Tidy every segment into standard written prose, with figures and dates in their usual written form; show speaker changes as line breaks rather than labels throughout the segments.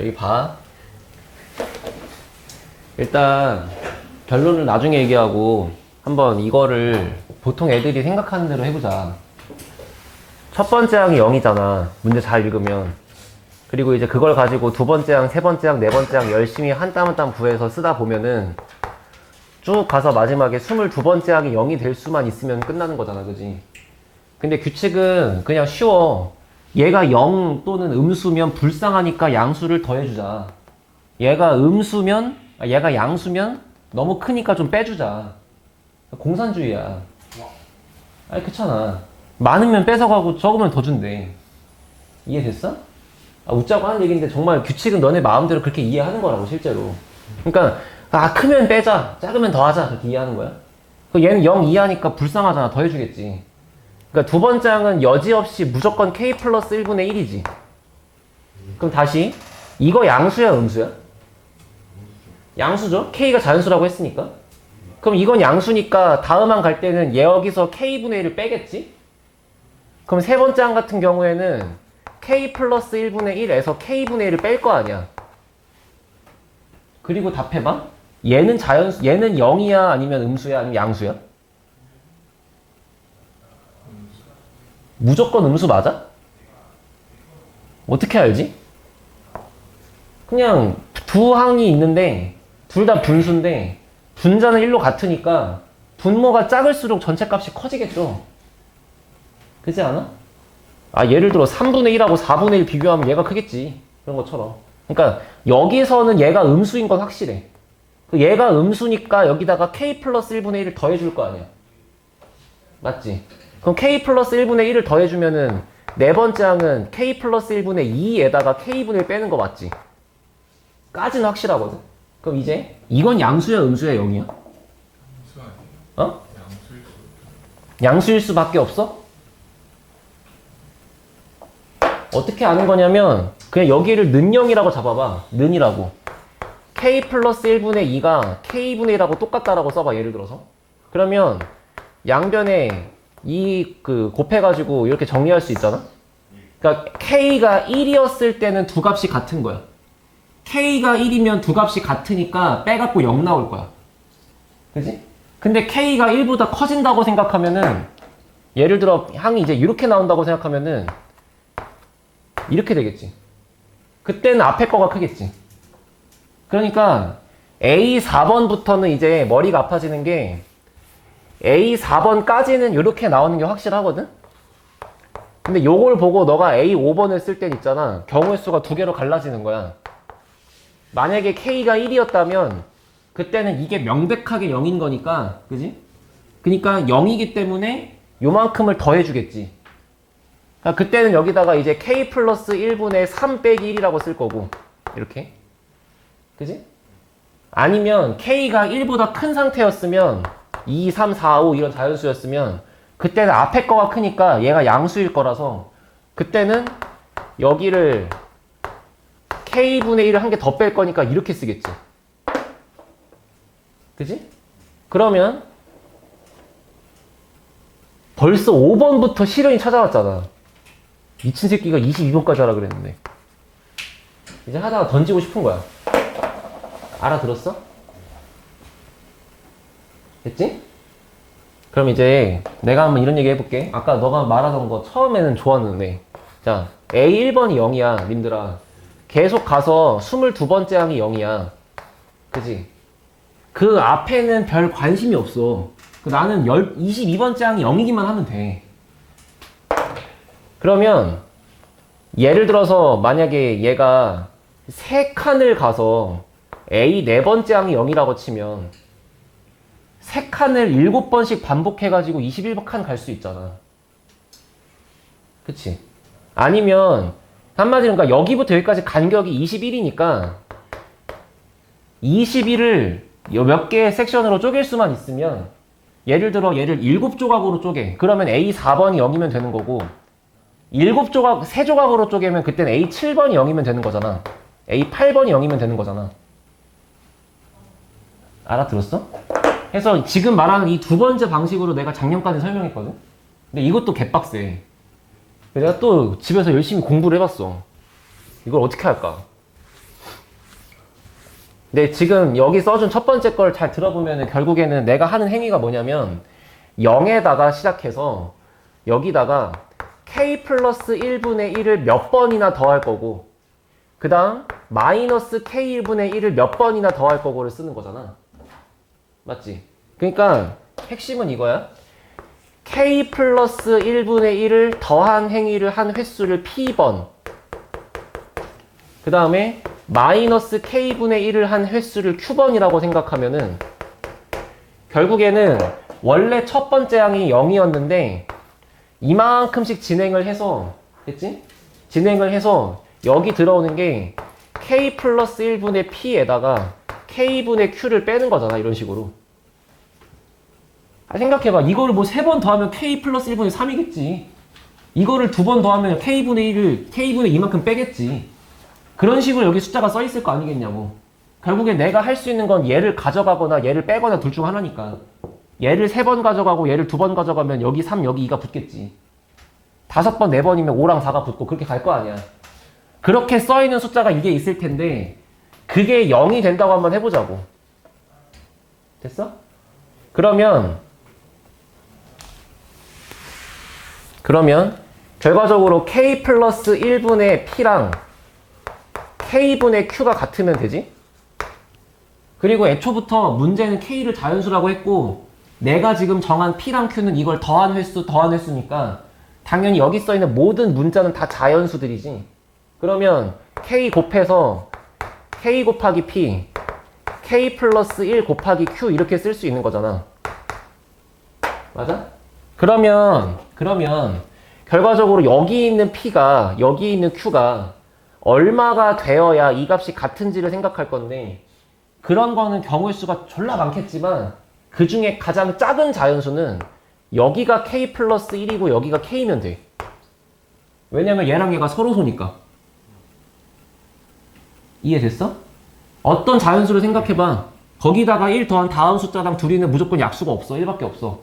여기 봐. 일단 결론을 나중에 얘기하고 한번 이거를 보통 애들이 생각하는 대로 해보자. 첫 번째 항이 0이잖아. 문제 잘 읽으면. 그리고 이제 그걸 가지고 두 번째 항, 세 번째 항, 네 번째 항 열심히 한 땀 한 땀 구해서 쓰다 보면은 쭉 가서 마지막에 22번째 항이 0이 될 수만 있으면 끝나는 거잖아. 그지? 근데 규칙은 그냥 쉬워. 얘가 0 또는 음수면 불쌍하니까 양수를 더해주자. 얘가 얘가 양수면 너무 크니까 좀 빼주자. 공산주의야. 아니, 그렇잖아. 많으면 뺏어가고 적으면 더 준대. 이해됐어? 웃자고 하는 얘기인데 정말 규칙은 너네 마음대로 그렇게 이해하는 거라고, 실제로. 그러니까, 크면 빼자, 작으면 더하자, 그렇게 이해하는 거야. 얘는 0 이하니까 불쌍하잖아. 더해주겠지. 그러니까 두 번째 항은 여지없이 무조건 k 플러스 1분의 1이지. 그럼 다시, 이거 양수야, 음수야? 양수죠? k가 자연수라고 했으니까. 그럼 이건 양수니까 다음 항 갈 때는 여기서 k분의 1을 빼겠지? 그럼 세 번째 항 같은 경우에는 k 플러스 1분의 1에서 k분의 1을 뺄 거 아니야. 그리고 답해봐. 얘는 0이야? 아니면 음수야? 아니면 양수야? 무조건 음수 맞아? 어떻게 알지? 그냥 두 항이 있는데 둘 다 분수인데 분자는 1로 같으니까 분모가 작을수록 전체 값이 커지겠죠. 그렇지 않아? 예를 들어 3분의 1하고 4분의 1 비교하면 얘가 크겠지. 그런 것처럼. 그러니까 여기서는 얘가 음수인 건 확실해. 얘가 음수니까 여기다가 k 플러스 1분의 1을 더해줄 거 아니야. 맞지? 그럼 k 플러스 1분의 1을 더해주면은 네 번째 항은 k 플러스 1분의 2에다가 k분의 1 빼는 거 맞지? 까지는 확실하거든. 그럼 이제 이건 양수야, 음수야, 0이야?
양수 아니에요?
어?
양수일 수.
양수일 수밖에 없어? 어떻게 아는 거냐면 그냥 여기를 는영이라고 잡아봐. 는이라고. k 플러스 1분의 2가 k분의 1하고 똑같다라고 써봐. 예를 들어서. 그러면 양변에 곱해가지고 이렇게 정리할 수 있잖아? 그러니까 k가 1이었을 때는 두 값이 같은 거야. k가 1이면 두 값이 같으니까 빼갖고 0 나올 거야. 그지? 근데 k가 1보다 커진다고 생각하면은 예를 들어 항이 이제 이렇게 나온다고 생각하면은 이렇게 되겠지. 그때는 앞에 거가 크겠지. 그러니까 A 4번부터는 이제 머리가 아파지는 게 A 4번까지는 이렇게 나오는 게 확실하거든? 근데 요걸 보고 너가 A 5번을 쓸 땐 있잖아. 경우의 수가 두 개로 갈라지는 거야. 만약에 K가 1이었다면 그때는 이게 명백하게 0인 거니까, 그지? 그러니까 0이기 때문에 요만큼을 더해주겠지. 그러니까 그때는 여기다가 이제 K 플러스 1분의 3 빼기 1이라고 쓸 거고, 이렇게. 그지? 아니면 K가 1보다 큰 상태였으면 2, 3, 4, 5 이런 자연수였으면 그때는 앞에 거가 크니까 얘가 양수일 거라서 그때는 여기를 K분의 1을 한 개 더 뺄 거니까 이렇게 쓰겠지. 그지? 그러면 벌써 5번부터 실현이 찾아왔잖아. 미친 새끼가 22번까지 하라 그랬는데. 이제 하다가 던지고 싶은 거야. 알아들었어? 됐지? 그럼 이제 내가 한번 이런 얘기 해볼게. 아까 너가 말하던 거 처음에는 좋았는데, 자, A1번이 0이야, 님들아. 계속 가서 22번째 항이 0이야. 그지? 그 앞에는 별 관심이 없어. 나는 22번째 항이 0이기만 하면 돼. 그러면 예를 들어서 만약에 얘가 3칸을 가서 A 4번째 항이 0이라고 치면 3칸을 7번씩 반복해가지고 21칸 갈 수 있잖아. 그치? 아니면 한마디로 그러니까 여기부터 여기까지 간격이 21이니까 21을 몇 개의 섹션으로 쪼갤 수만 있으면 예를 들어 얘를 7조각으로 쪼개. 그러면 A 4번이 0이면 되는 거고 7조각, 3조각으로 쪼개면 그때는 A 7번이 0이면 되는 거잖아. A 8번이 0이면 되는 거잖아. 알아들었어? 그래서 지금 말하는 이 두 번째 방식으로 내가 작년까지 설명했거든? 근데 이것도 개빡세. 내가 또 집에서 열심히 공부를 해봤어. 이걸 어떻게 할까? 근데 지금 여기 써준 첫 번째 걸 잘 들어보면 결국에는 내가 하는 행위가 뭐냐면 0에다가 시작해서 여기다가 k 플러스 1분의 1을 몇 번이나 더할 거고 그 다음 마이너스 k 1분의 1을 몇 번이나 더할 거고를 쓰는 거잖아. 맞지? 그러니까 핵심은 이거야. k 플러스 1분의 1을 더한 행위를 한 횟수를 p번 그 다음에 마이너스 k분의 1을 한 횟수를 q번이라고 생각하면은 결국에는 원래 첫 번째 항이 0이었는데 이만큼씩 진행을 해서 됐지? 진행을 해서 여기 들어오는 게 k 플러스 1분의 p에다가 k분의 q를 빼는 거잖아. 이런 식으로. 생각해봐. 이거를 뭐 3번 더하면 k 플러스 1분의 3이겠지. 이거를 2번 더하면 k분의 1을 k분의 2만큼 빼겠지. 그런 식으로 여기 숫자가 써 있을 거 아니겠냐고. 결국에 내가 할 수 있는 건 얘를 가져가거나 얘를 빼거나 둘 중 하나니까. 얘를 3번 가져가고 얘를 2번 가져가면 여기 3, 여기 2가 붙겠지. 5번, 4번이면 5랑 4가 붙고 그렇게 갈 거 아니야. 그렇게 써 있는 숫자가 이게 있을 텐데 그게 0이 된다고 한번 해보자고. 됐어? 그러면 결과적으로 k 플러스 1분의 p랑 k분의 q가 같으면 되지? 그리고 애초부터 문제는 k를 자연수라고 했고 내가 지금 정한 p랑 q는 이걸 더한 횟수니까 당연히 여기 써있는 모든 문자는 다 자연수들이지. 그러면 k 곱해서 k 곱하기 p k 플러스 1 곱하기 q 이렇게 쓸 수 있는 거잖아. 맞아? 그러면 결과적으로 여기 있는 p가 여기 있는 q가 얼마가 되어야 이 값이 같은지를 생각할 건데 그런 거는 경우의 수가 졸라 많겠지만 그 중에 가장 작은 자연수는 여기가 k 플러스 1이고 여기가 k면 돼. 왜냐면 얘랑 얘가 서로소니까. 이해됐어? 어떤 자연수를 생각해봐. 거기다가 1 더한 다음 숫자랑 둘이는 무조건 약수가 없어. 1밖에 없어.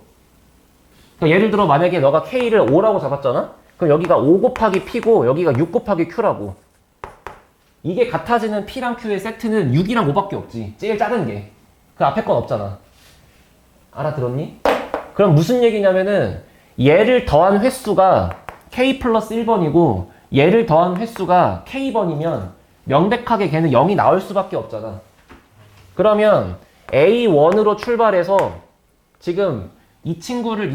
그러니까 예를 들어 만약에 너가 k를 5라고 잡았잖아? 그럼 여기가 5 곱하기 p고 여기가 6 곱하기 q라고. 이게 같아지는 p랑 q의 세트는 6이랑 5밖에 없지. 제일 작은 게. 그 앞에 건 없잖아. 알아들었니? 그럼 무슨 얘기냐면은 얘를 더한 횟수가 k 플러스 1번이고 얘를 더한 횟수가 k번이면 명백하게 걔는 0이 나올 수밖에 없잖아. 그러면 A1으로 출발해서 지금 이 친구를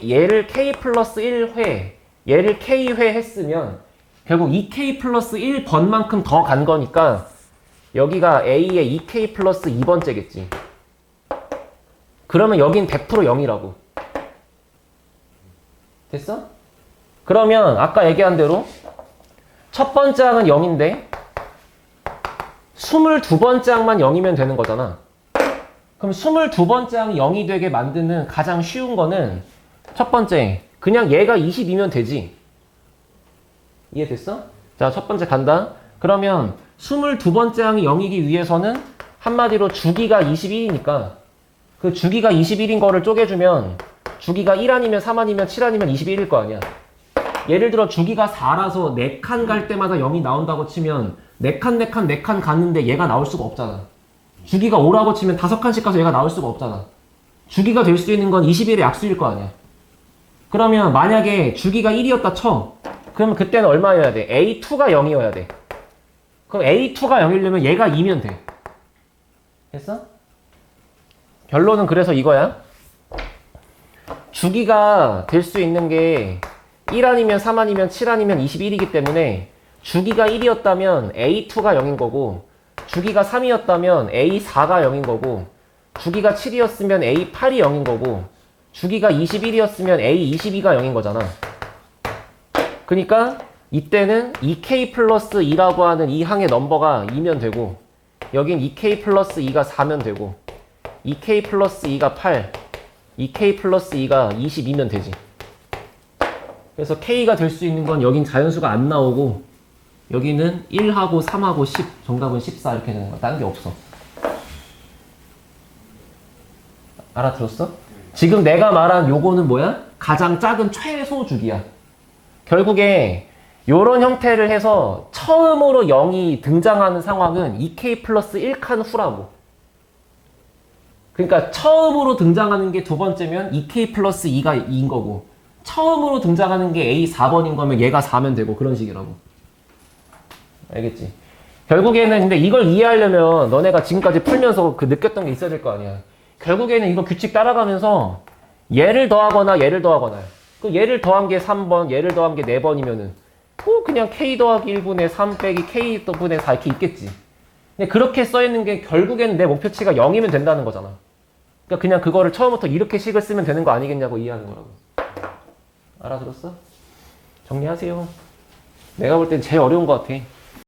얘를 k 플러스 1회, 얘를 k회 했으면 결국 2k 플러스 1번만큼 더 간 거니까 여기가 A의 2k 플러스 2번째겠지. 그러면 여긴 100% 0이라고. 됐어? 그러면 아까 얘기한 대로 첫 번째 항은 0인데 22번째 항만 0이면 되는 거잖아. 그럼 22번째 항이 0이 되게 만드는 가장 쉬운 거는 첫 번째, 그냥 얘가 22면 되지. 이해됐어? 자, 첫 번째 간다. 그러면 22번째 항이 0이기 위해서는 한마디로 주기가 21이니까 그 주기가 21인 거를 쪼개주면 주기가 1 아니면 3 아니면 7 아니면 21일 거 아니야. 예를 들어 주기가 4라서 4칸 갈 때마다 0이 나온다고 치면 4칸 갔는데 얘가 나올 수가 없잖아. 주기가 5라고 치면 5칸씩 가서 얘가 나올 수가 없잖아. 주기가 될 수 있는 건 21의 약수일 거 아니야. 그러면 만약에 주기가 1이었다 쳐. 그러면 그때는 얼마여야 돼? A2가 0이어야 돼. 그럼 A2가 0이려면 얘가 2면 돼. 됐어? 결론은 그래서 이거야. 주기가 될 수 있는 게 1 아니면 3 아니면 7 아니면 21이기 때문에 주기가 1이었다면 A2가 0인 거고 주기가 3이었다면 A4가 0인 거고 주기가 7이었으면 A8이 0인 거고 주기가 21이었으면 A22가 0인 거잖아. 그러니까 이때는 2K 플러스 2라고 하는 이 항의 넘버가 2면 되고 여긴 2K 플러스 2가 4면 되고 2K 플러스 2가 8 2K 플러스 2가 22면 되지. 그래서 K가 될 수 있는 건 여긴 자연수가 안 나오고 여기는 1하고 3하고 10 정답은 14 이렇게 되는 거야. 다른 게 없어. 알아들었어? 지금 내가 말한 요거는 뭐야? 가장 작은 최소 주기야. 결국에 요런 형태를 해서 처음으로 0이 등장하는 상황은 2k 플러스 1칸 후라고. 그러니까 처음으로 등장하는 게 두 번째면 2k 플러스 2가 2인 거고, 처음으로 등장하는 게 a 4번인 거면 얘가 4면 되고, 그런 식이라고. 알겠지? 결국에는 근데 이걸 이해하려면 너네가 지금까지 풀면서 그 느꼈던 게 있어야 될 거 아니야. 결국에는 이거 규칙 따라가면서 얘를 더하거나 얘를 더하거나, 그 얘를 더한 게 3번, 얘를 더한 게 4번이면은 그냥 k 더하기 1분의 3 빼기 k 분의 4 이렇게 있겠지. 근데 그렇게 써있는 게 결국에는 내 목표치가 0이면 된다는 거잖아. 그러니까 그냥 그거를 처음부터 이렇게 식을 쓰면 되는 거 아니겠냐고 이해하는 거라고. 알아들었어? 정리하세요. 내가 볼 땐 제일 어려운 것 같아.